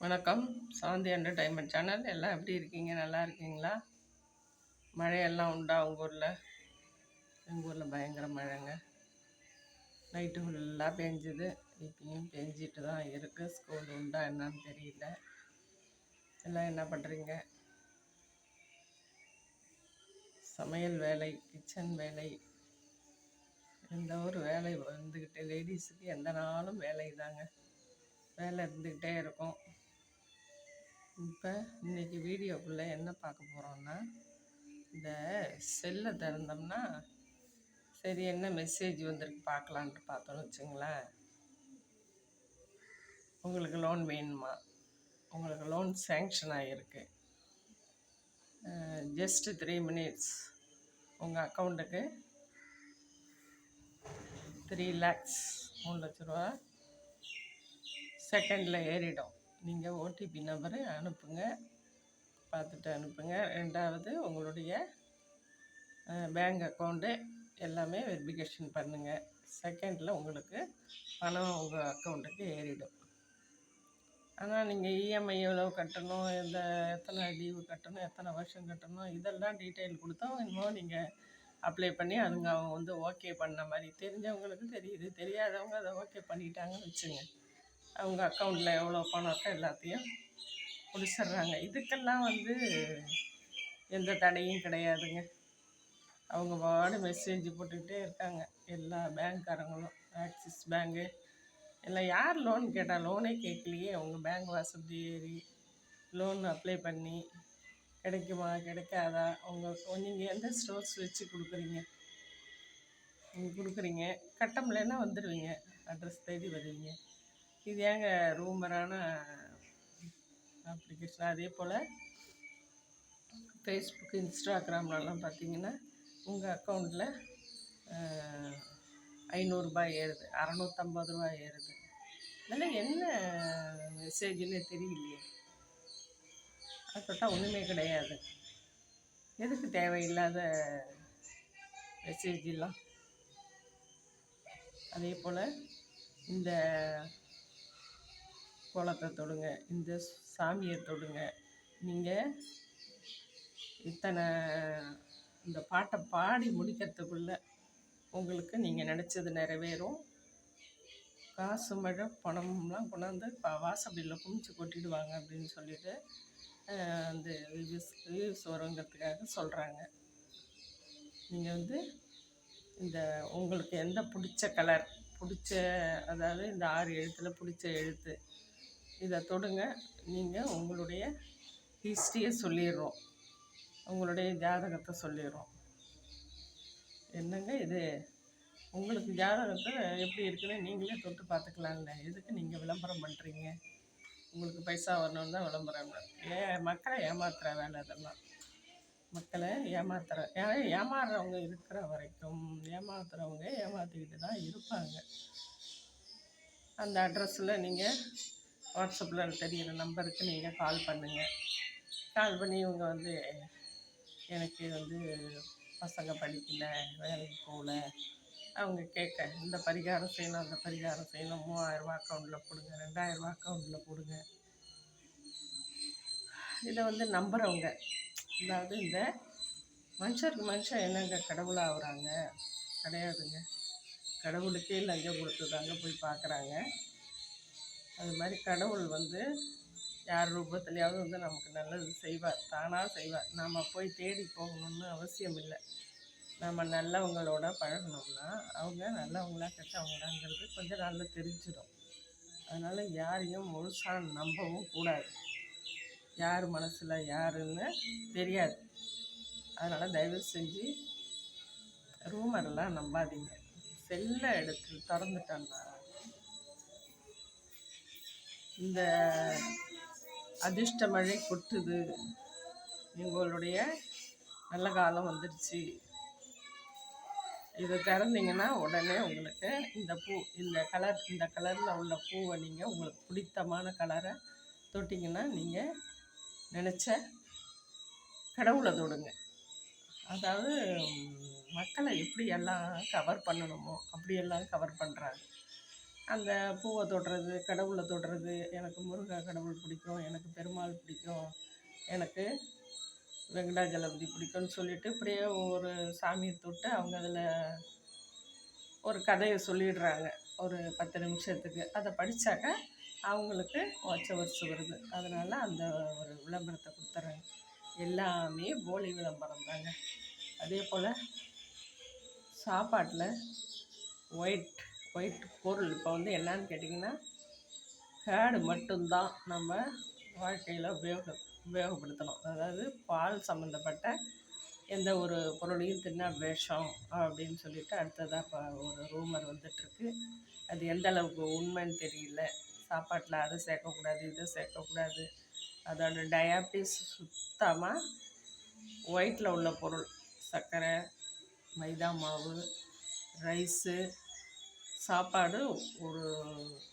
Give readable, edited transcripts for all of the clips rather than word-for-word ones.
வணக்கம். சாந்தி entertainment channel. எல்லாம் எப்படி இருக்கீங்க? நல்லா இருக்கீங்களா? மழையெல்லாம் உண்டா உங்கள் ஊரில்? எங்கள் ஊரில் பயங்கர மழைங்க. நைட்டு ஃபுல்லாக பெஞ்சுது, இப்பயும் பெஞ்சிட்டு தான் இருக்குது. ஸ்கூல் உண்டா என்னன்னு தெரியல. எல்லாம் என்ன பண்ணுறீங்க? சமையல் வேலை, கிச்சன் வேலை, எந்த ஒரு வேலை வந்துக்கிட்டு லேடிஸுக்கு எந்த நாளும் வேலை தாங்க. வேலை இருந்துக்கிட்டே இருக்கும். இப்போ இன்றைக்கி வீடியோக்குள்ளே என்ன பார்க்க போகிறோன்னா, இந்த செல்லை திறந்தோம்னா சரி என்ன மெசேஜ் வந்திருக்கு பார்க்கலான்ட்டு பார்த்தோன்னு வச்சுங்களேன். உங்களுக்கு லோன் வேணுமா? உங்களுக்கு லோன் சேங்ஷன் ஆகிருக்கு. ஜஸ்ட் 3 minutes உங்கள் அக்கௌண்ட்டுக்கு 3 lakhs 3 லட்ச ரூபா செகண்டில் ஏறிடும். நீங்கள் ஓடிபி நம்பரு அனுப்புங்க, பார்த்துட்டு அனுப்புங்க. ரெண்டாவது உங்களுடைய பேங்க் அக்கௌண்ட்டு எல்லாமே வெரிஃபிகேஷன் பண்ணுங்கள். செகண்டில் உங்களுக்கு பணம் உங்கள் அக்கௌண்ட்டுக்கு ஏறிடும். ஆனால் நீங்கள் இஎம்ஐ எவ்வளோ கட்டணும், எத்தனை டியூ கட்டணும், எத்தனை வருஷம் கட்டணும், இதெல்லாம் டீட்டெயில் கொடுத்தா இன்னும் நீங்கள் அப்ளை பண்ணி அவங்க ஓகே பண்ண மாதிரி தெரிஞ்சவங்களுக்கு தெரியுது. தெரியாதவங்க அதை ஓகே பண்ணிட்டாங்கன்னு வச்சுங்க, அவங்க அக்கௌண்ட்டில் எவ்வளோ பணம் இருக்கோ எல்லாத்தையும் முடிச்சிடுறாங்க. இதுக்கெல்லாம் எந்த தடையும் கிடையாதுங்க. அவங்க பாடு மெசேஜ் போட்டுக்கிட்டே இருக்காங்க எல்லா பேங்க்காரங்களும். ஆக்சிஸ் பேங்கு எல்லாம் யார் லோன் கேட்டால் லோனே கேட்கலையே, அவங்க பேங்க் வசதி ஏறி லோன் அப்ளை பண்ணி கிடைக்குமா கிடைக்காதா, நீங்கள் எந்த ஸ்டோர்ஸ் வச்சு கொடுக்குறீங்க, நீங்கள் கொடுக்குறீங்க கட்ட முடியலன்னா வந்துடுவீங்க, அட்ரஸ் தேடி வருவீங்க. இது ஏங்க ரூமரான அப்ளிகேஷன். அதே போல் ஃபேஸ்புக், இன்ஸ்டாகிராம்லலாம் பார்த்தீங்கன்னா உங்கள் அக்கௌண்ட்டில் 500 ஏறுது, 650 ஏறுது. இதெல்லாம் என்ன மெசேஜ்னே தெரியலையே. அதை தொட்டால் ஒன்றுமே கிடையாது. எதுக்கு தேவையில்லாத மெசேஜெல்லாம்? அதே போல் இந்த கோலத்தை தொடுங்க, இந்த சாமியை தொடுங்க, நீங்கள் இந்த பாட்டை பாடி முடிக்கிறதுக்குள்ளே உங்களுக்கு நீங்கள் நினச்சது நிறைவேறும். காசு மழை பணம்லாம் கொண்டாந்து வாசப்படியில் குமிச்சு கொட்டிடுவாங்க அப்படின்னு சொல்லிட்டு அந்த வியூஸ் வருங்கிறதுக்காக சொல்கிறாங்க. நீங்கள் இந்த உங்களுக்கு எந்த பிடிச்ச கலர், அதாவது இந்த 6 எழுத்தில் பிடிச்ச எழுத்து, இதை தொடுங்க. நீங்கள் உங்களுடைய ஹிஸ்ட்ரியை சொல்லிடுறோம், உங்களுடைய ஜாதகத்தை சொல்லிடுறோம். என்னங்க இது? உங்களுக்கு ஜாதகத்தை எப்படி இருக்குன்னு நீங்களே தொட்டு பார்த்துக்கலாம்ல. எதுக்கு நீங்கள் விளம்பரம் பண்ணுறீங்க? உங்களுக்கு பைசா வரணுன்னு தான் விளம்பரம். மக்களை ஏமாத்துகிற வேலை அதெல்லாம். மக்களை ஏமாறுறவங்க இருக்கிற வரைக்கும் ஏமாத்துறவங்க ஏமாற்றிக்கிட்டு தான் இருப்பாங்க. அந்த அட்ரஸில் நீங்கள் வாட்ஸ்அப்பில் தெரிகிற நம்பருக்கு நீங்கள் கால் பண்ணுங்கள். கால் பண்ணி இவங்க எனக்கு பசங்க படிக்கல, வேலைக்கு போகல, அவங்க கேட்க இந்த பரிகாரம் செய்யணும், அந்த பரிகாரம் செய்யணும், 3000 அக்கௌண்ட்டில் போடுங்க, 2000 அக்கௌண்ட்டில் போடுங்க. இதை நம்புகிறவங்க, அதாவது இந்த மனுஷருக்கு மனுஷன் என்னங்க கடவுளாகிறாங்க? கிடையாதுங்க. கடவுளுக்கே லஞ்சம் கொடுத்துதாங்க போய் பார்க்குறாங்க. அது மாதிரி கடவுள் யார் ரூபத்துலையாவது நமக்கு நல்லது செய்வார், தானாக செய்வார். நாம் போய் தேடி போகணுன்னு அவசியம் இல்லை. நம்ம நல்லவங்களோட பழகணும்னா அவங்க நல்லவங்களா கெட்டவங்களாங்கிறது கொஞ்சம் நல்லா தெரிஞ்சிடும். அதனால் யாரையும் முழுசாக நம்பவும் கூடாது. யார் மனசில் யாருன்னு தெரியாது. அதனால் தயவு செஞ்சு ரூமரெல்லாம் நம்பாதீங்க. செல்லை எடுத்து திறந்துட்டோன்னா இந்த அதிர்ஷ்ட மழை கொட்டுது, உங்களுடைய நல்ல காலம் வந்துடுச்சு, இதை திறந்தீங்கன்னா உடனே உங்களுக்கு இந்த கலரில் உள்ள பூவை நீங்கள் உங்களுக்கு பிடித்தமான கலரை தொட்டிங்கன்னா நீங்கள் நினச்ச கடவுளை தொடுங்க. அதாவது மக்களை எப்படியெல்லாம் கவர் பண்ணணுமோ அப்படியெல்லாம் கவர் பண்ணுறாங்க. அந்த பூவை தொடுறது, கடவுளை தொடுறது, எனக்கு முருகா கடவுள் பிடிக்கும், எனக்கு பெருமாள் பிடிக்கும், எனக்கு வெங்கடாஜலபதி பிடிக்கும்னு சொல்லிட்டு இப்படியே ஒவ்வொரு சாமியை தொட்டு அவங்க அதில் ஒரு கதையை சொல்லிடுறாங்க ஒரு 10 நிமிஷத்துக்கு. அதை படித்தாக்க அவங்களுக்கு மோட்ச வருஷம் வருது. அதனால் அந்த ஒரு விளம்பரத்தை கொடுத்துட்றாங்க. எல்லாமே போலி விளம்பரம் தாங்க. அதே போல் சாப்பாட்டில் ஒயிட் பொருள் இப்போ வந்து என்னான்னு கேட்டிங்கன்னா, கேடு மட்டும்தான் நம்ம வாழ்க்கையில் உபயோகப்படுத்தணும். அதாவது பால் சம்மந்தப்பட்ட எந்த ஒரு பொருளையும் தின்னா விஷம் அப்படின்னு சொல்லிட்டு அடுத்ததாக இப்போ ஒரு ரூமர் வந்துட்டுருக்கு. அது எந்த அளவுக்கு உண்மைன்னு தெரியல. சாப்பாட்டில் அதை சேர்க்கக்கூடாது, இதை சேர்க்கக்கூடாது. அதோட டயாபிட்டிஸ் சுத்தமாக ஒயிட்டில் உள்ள பொருள், சர்க்கரை, மைதா மாவு, ரைஸு, சாப்பாடு ஒரு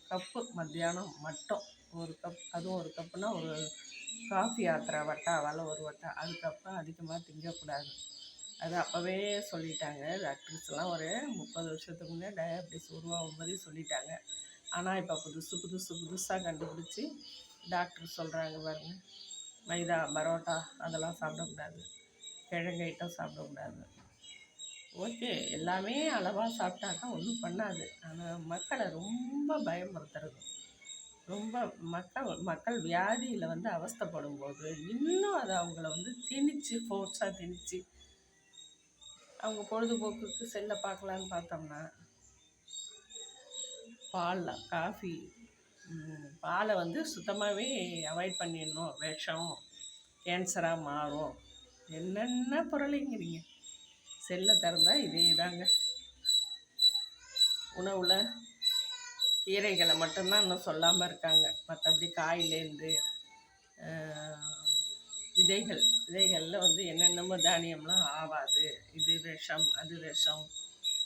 கப்பு மத்தியானம் மட்டும் ஒரு கப், அதுவும் ஒரு கப்புனா ஒரு காஃபி ஆத்துற வட்டாவால் ஒரு வட்டா, அதுக்கப்புறம் அதிகமாக திங்கக்கூடாது. அது அப்போவே சொல்லிட்டாங்க டாக்டர்ஸ்லாம். ஒரு 30 வருஷத்துக்கு முன்னே டயாபிட்டிஸ் உருவாகும்போதே சொல்லிட்டாங்க. ஆனால் இப்போ புதுசாக கண்டுபிடிச்சி டாக்டர் சொல்கிறாங்க பாருங்க, மைதா பரோட்டா அதெல்லாம் சாப்பிடக்கூடாது, கிழங்கு ஐட்டம் சாப்பிடக்கூடாது. ஓகே, எல்லாமே அளவாக சாப்பிட்டாக்கா ஒன்றும் பண்ணாது. ஆனால் மக்களை ரொம்ப பயமுறுத்துறது, ரொம்ப மக்கள் வியாதியில் வந்து அவஸ்தைப்படும் போது இன்னும் அதை அவங்கள வந்து ஃபோர்ஸாக திணிச்சு அவங்க பொழுதுபோக்குக்கு செல்ல பார்க்கலான்னு பார்த்தோம்னா, பாலை வந்து சுத்தமாகவே அவாய்ட் பண்ணிடணும், விஷம், கேன்சராக மாறும், என்னென்ன பொருளைங்கிறீங்க. செல்லை திறந்தால் இதே தாங்க. உணவில் கீரைகளை மட்டும்தான் இன்னும் சொல்லாமல் இருக்காங்க. மற்றபடி காயிலேருந்து விதைகளில் வந்து என்னென்னமோ தானியம்லாம் ஆகாது, இது விஷம், அது விஷம்,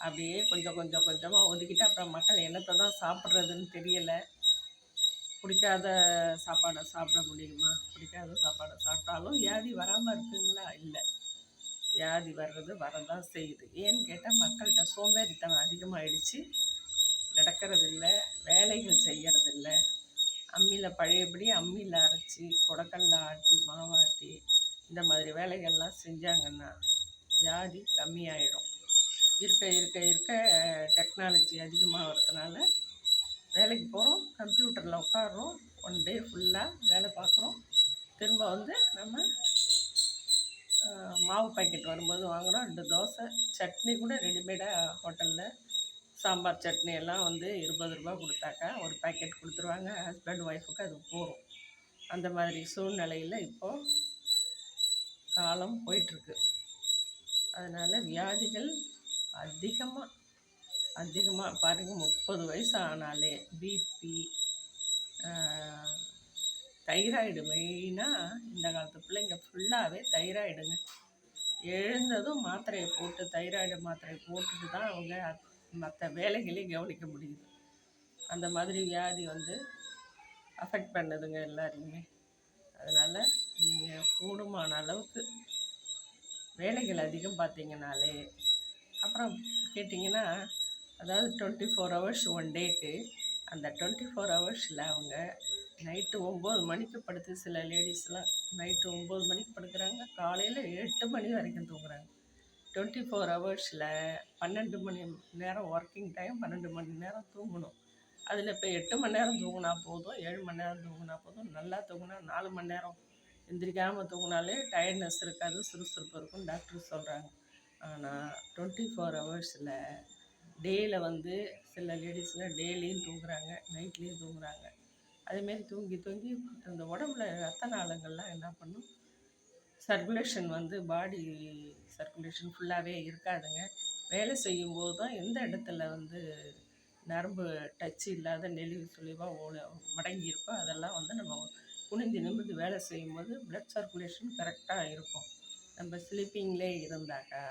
அப்படியே கொஞ்சமாக ஒதுக்கிட்டு அப்புறம் மக்கள் என்னத்தை தான் சாப்பிட்றதுன்னு தெரியலை. பிடிக்காத சாப்பாடை சாப்பிட முடியுமா? பிடிக்காத சாப்பாடை சாப்பிட்டாலும் வியாதி வராமல் இருக்குங்களா? இல்லை, வியாதி வரதான் செய்யுது. ஏன்னு கேட்டால் மக்கள்கிட்ட சோம்பேறித்தனம் அதிகமாகிடுச்சு, நடக்கிறதில்ல, வேலைகள் செய்கிறதில்ல. பழையபடி அம்மியில் அரைச்சி கொடக்கல்ல ஆட்டி மாவாட்டி இந்த மாதிரி வேலைகள்லாம் செஞ்சாங்கன்னா வியாதி கம்மியாயிடும். இருக்க டெக்னாலஜி அதிகமாகிறதுனால வேலைக்கு போகிறோம், கம்ப்யூட்டரில் உட்காடுறோம், 1 டே ஃபுல்லாக வேலை பார்க்குறோம். திரும்ப வந்து நம்ம மாவு பாக்கெட் வரும்போது வாங்குகிறோம், 2 தோசை, சட்னி கூட ரெடிமேடாக ஹோட்டலில் சாம்பார் சட்னி எல்லாம் வந்து 20 ரூபா கொடுத்தாக்கா ஒரு பேக்கெட் கொடுத்துருவாங்க. ஹஸ்பண்ட் ஒய்ஃபுக்கு அது போகும். அந்த மாதிரி சூழ்நிலையில் இப்போது காலம் போயிட்டுருக்கு. அதனால் வியாதிகள் அதிகமாக பாருங்கள். 30 வயசு ஆனாலே பிபி, தைராய்டு, மெயினாக இந்த காலத்து பிள்ளைங்க ஃபுல்லாகவே தைராய்டுங்க. எழுந்ததும் மாத்திரையை போட்டு, தைராய்டு மாத்திரையை போட்டுட்டு தான் அவங்க மற்ற வேலைகளையும் கவனிக்க முடியுது. அந்த மாதிரி வியாதி வந்து அஃபெக்ட் பண்ணுதுங்க எல்லாரையுமே. அதனால் நீங்கள் கூடுமான அளவுக்கு வேலைகள் அதிகம் பார்த்தீங்கனாலே, அப்புறம் கேட்டிங்கன்னா, அதாவது 24 ஹவர்ஸ் 1 டேக்கு, அந்த 24 ஹவர்ஸில் அவங்க நைட்டு 9 மணிக்கு படுத்து, சில லேடிஸ்லாம் நைட்டு 9 மணிக்கு படுக்கிறாங்க, காலையில் 8 மணி வரைக்கும் தூங்குறாங்க. 24 ஹவர்ஸில் 12 மணி நேரம் ஒர்க்கிங் டைம், 12 மணி நேரம் தூங்கணும். அதில் இப்போ 8 மணி நேரம் தூங்கினா போதும், 7 மணி நேரம் தூங்கினா போதும். நல்லா தூங்கினா 4 மணி நேரம் எந்திரிக்காமல் தூங்கினாலே டயர்ட்னஸ் இருக்காது, சுறுசுறுப்பு இருக்குன்னு டாக்டர் சொல்கிறாங்க. ஆனால் 24 ஹவர்ஸில் டேயில் வந்து சில லேடிஸ்லாம் டேலையும் தூங்குறாங்க, நைட்லேயும் தூங்குறாங்க. அதேமாரி தூங்கி அந்த உடம்புல ரத்த நாளங்கள்லாம் என்ன பண்ணும், சர்க்குலேஷன் வந்து பாடி சர்க்குலேஷன் ஃபுல்லாகவே இருக்காதுங்க. வேலை செய்யும்போது தான் எந்த இடத்துல வந்து நரம்பு டச்சு இல்லாத நெளிவு சுழிவாக மடங்கியிருக்கோ அதெல்லாம் வந்து நம்ம குனிஞ்சு நிமிர்ந்து வேலை செய்யும்போது ப்ளட் சர்க்குலேஷன் கரெக்டாக இருக்கும். நம்ம ஸ்லீப்பிங்லே இருந்தாக்கா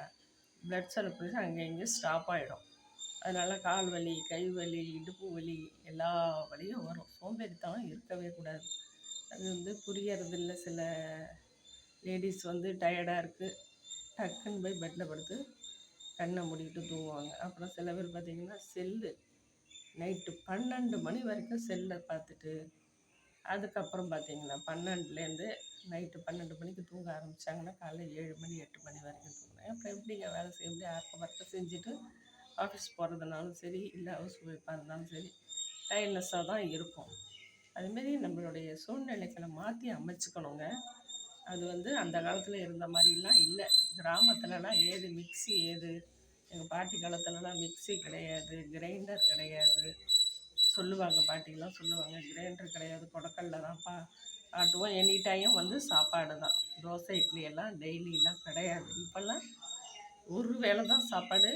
ப்ளட் சர்க்குலேஷன் அங்கே இங்கேயும் ஸ்டாப் ஆகிடும். அதனால் கால் வலி, கை வலி, இடுப்பு வலி, எல்லா வலியும் வரும். சோம்பேறித்தனம் இருக்கவே கூடாது. அது வந்து புரியறதில்ல. சில லேடிஸ் வந்து டயர்டாக இருக்குது, டக்குன்னு போய் பெட்டில் படுத்து கண்ணை மூடிட்டு தூங்குவாங்க. அப்புறம் சில பேர் பார்த்திங்கன்னா நைட்டு 12 மணி வரைக்கும் செல்லை பார்த்துட்டு, அதுக்கப்புறம் பார்த்தீங்கன்னா 12லேருந்து நைட்டு 12 மணிக்கு தூங்க ஆரம்பித்தாங்கன்னா காலைல 7 மணி 8 மணி வரைக்கும் தூங்குறேன். அப்புறம் எப்படிங்க வேலை செய்ய முடியும்? ஆர்க்க ஒர்க்கை செஞ்சுட்டு ஆஃபீஸ் போகிறதுனாலும் சரி, இல்லை ஹவுஸ் ஒய்ஃபாக இருந்தாலும் சரி, டயர்ட்னஸ்ஸாக தான் இருக்கும். அதுமாரி நம்மளுடைய சூழ்நிலைகளை மாற்றி அமைச்சுக்கணுங்க. அது வந்து அந்த காலத்தில் இருந்த மாதிரிலாம் இல்லை. கிராமத்துலலாம் ஏது மிக்சி ஏது, எங்கள் பாட்டி காலத்துலலாம் மிக்சி கிடையாது, கிரைண்டர் கிடையாது. சொல்லுவாங்க, பாட்டிலாம் சொல்லுவாங்க, கிரைண்டர் கிடையாது, கொடக்கல்ல தான்ப்பா ஆட்டுவோம். எனி டைம் வந்து சாப்பாடு தான். தோசை இட்லி எல்லாம் டெய்லிலாம் கிடையாது. இப்போல்லாம் ஒரு வேளை தான் சாப்பாடு,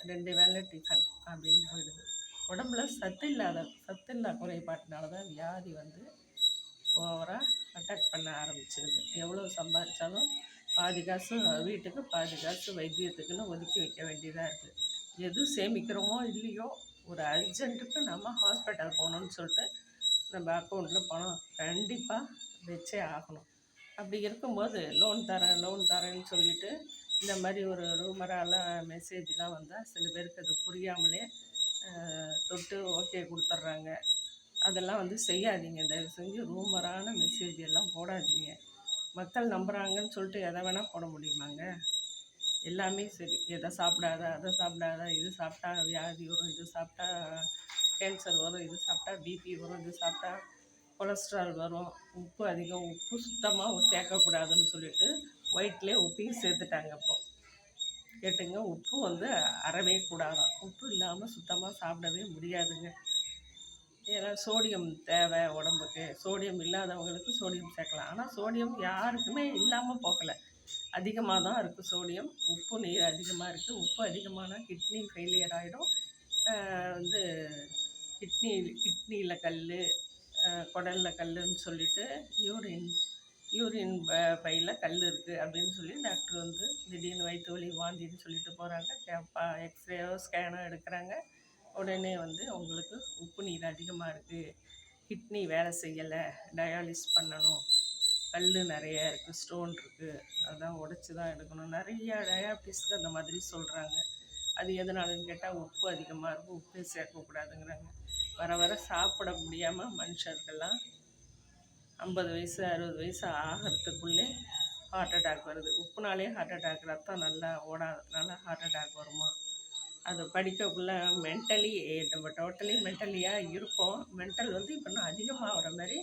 2 வேளை டிஃபன் அப்படின்னு போயிடுது. உடம்புல சத்தில்லா குறைபாட்டினால தான் வியாதி வந்து ஓவராக அட்டாக் பண்ண ஆரம்பிச்சிருது. எவ்வளோ சம்பாதிச்சாலும் பாதி காசு வீட்டுக்கு, பாதி காசு வைத்தியத்துக்குன்னு ஒதுக்கி வைக்க வேண்டியதாக இருக்குது. எது சேமிக்கிறோமோ இல்லையோ, ஒரு அர்ஜென்ட்டுக்கு நம்ம ஹாஸ்பிட்டல் போகணுன்னு சொல்லிட்டு நம்ம அக்கௌண்ட்டில் பணம் கண்டிப்பாக வச்சே ஆகணும். அப்படி இருக்கும்போது லோன் தரேன்னு சொல்லிவிட்டு இந்த மாதிரி ஒரு ரூமரால் மெசேஜ்லாம் வந்தால் சில பேருக்கு அது புரியாமலே தொட்டு ஓகே கொடுத்துட்றாங்க. அதெல்லாம் வந்து செய்யாதீங்க. தயவு செஞ்சு ரூமரான மெசேஜ் எல்லாம் போடாதீங்க. மக்கள் நம்புகிறாங்கன்னு சொல்லிட்டு எதை வேணால் போட முடியுமாங்க? எல்லாமே சரி, எதை சாப்பிடாத, அதை சாப்பிடாத, இது சாப்பிட்டா வியாதி வரும், இது சாப்பிட்டா கேன்சர் வரும், இது சாப்பிட்டா பிபி வரும், இது சாப்பிட்டா கொலஸ்ட்ரால் வரும், உப்பு அதிகம், உப்பு சுத்தமாக சேர்க்கக்கூடாதுன்னு சொல்லிட்டு ஒயிட்லேயே உப்பையும் சேர்த்துட்டாங்க. இப்போது கேட்டுங்க, உப்பு வந்து அறவே கூடாதான். உப்பு இல்லாமல் சுத்தமாக சாப்பிடவே முடியாதுங்க. ஏன்னா சோடியம் தேவை உடம்புக்கு. சோடியம் இல்லாதவங்களுக்கு சோடியம் சேர்க்கலாம். ஆனால் சோடியம் யாருக்குமே இல்லாமல் போகலை, அதிகமாக தான் இருக்குது சோடியம். உப்பு நீர் அதிகமாக இருக்குது. உப்பு அதிகமானால் கிட்னி ஃபெயிலியர் ஆகிடும். வந்து கிட்னியில் கல், குடலில் கல்லுன்னு சொல்லிட்டு யூரின் பையில் கல் இருக்குது அப்படின்னு சொல்லி டாக்டர் வந்து திடீர்னு வயிற்று வலி வாந்தின்னு சொல்லிட்டு போகிறாங்க. எக்ஸ்ரேயோ ஸ்கேனோ எடுக்கிறாங்க. உடனே வந்து உங்களுக்கு உப்பு நீர் அதிகமாக இருக்குது, கிட்னி வேலை செய்யலை, டயாலிஸ் பண்ணணும், கல் நிறைய இருக்குது, ஸ்டோன் இருக்குது, அதெல்லாம் உடச்சி தான் எடுக்கணும். நிறையா டயாபிட்டிஸ்க்கு அந்த மாதிரி சொல்கிறாங்க. அது எதனாலன்னு கேட்டால் உப்பு அதிகமாக இருக்கும், உப்பே சேர்க்கக்கூடாதுங்கிறாங்க. வர வர சாப்பிட முடியாமல் மனுஷர்கள்லாம் 50 வயசு 60 வயசு ஆகிறதுக்குள்ளே ஹார்ட் அட்டாக் வருது. உப்புனாலே ஹார்ட் அட்டாக், ரத்தம் நல்லா ஓடாததுனால ஹார்ட் அட்டாக் வருமா? அது படிக்கக்குள்ளே மென்டலி நம்ம டோட்டலி மென்டலியாக இருப்போம். மென்டல் வந்து இப்போ நான் அதிகமாக வர மாதிரி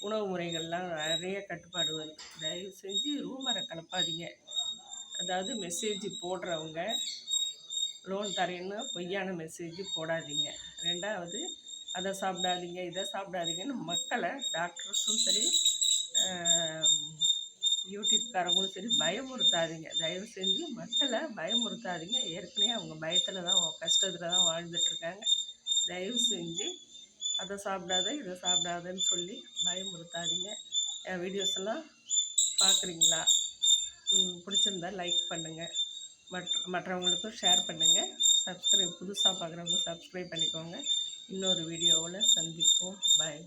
உணவு முறைகள்லாம் நிறைய கட்டுப்பாடு வருது. தயவு செஞ்சு ரூமரை கலப்பாதீங்க. அதாவது மெசேஜ் போடுறவங்க லோன் தரேன்னு பொய்யான மெசேஜ் போடாதீங்க. ரெண்டாவது, அதை சாப்பிடாதீங்க இதை சாப்பிடாதீங்கன்னு மக்களை, டாக்டர்ஸும் சரி யூடியூப்காரங்களும் சரி பயமுறுத்தாதீங்க. தயவு செஞ்சு மக்களை பயமுறுத்தாதீங்க. ஏற்கனவே அவங்க பயத்தில் தான், கஷ்டத்தில் தான் வாழ்ந்துட்டுருக்காங்க. தயவு செஞ்சு அதை சாப்பிடாத இதை சாப்பிடாதன்னு சொல்லி பயமுறுத்தாதீங்க. என் வீடியோஸ் எல்லாம் பார்க்குறீங்களா? பிடிச்சிருந்தா லைக் பண்ணுங்கள், மற்றவங்களுக்கும் ஷேர் பண்ணுங்கள். புதுசாக பார்க்குறவங்க சப்ஸ்கிரைப் பண்ணிக்கோங்க. இன்னொரு வீடியோவில் சந்திப்போம். பாய்.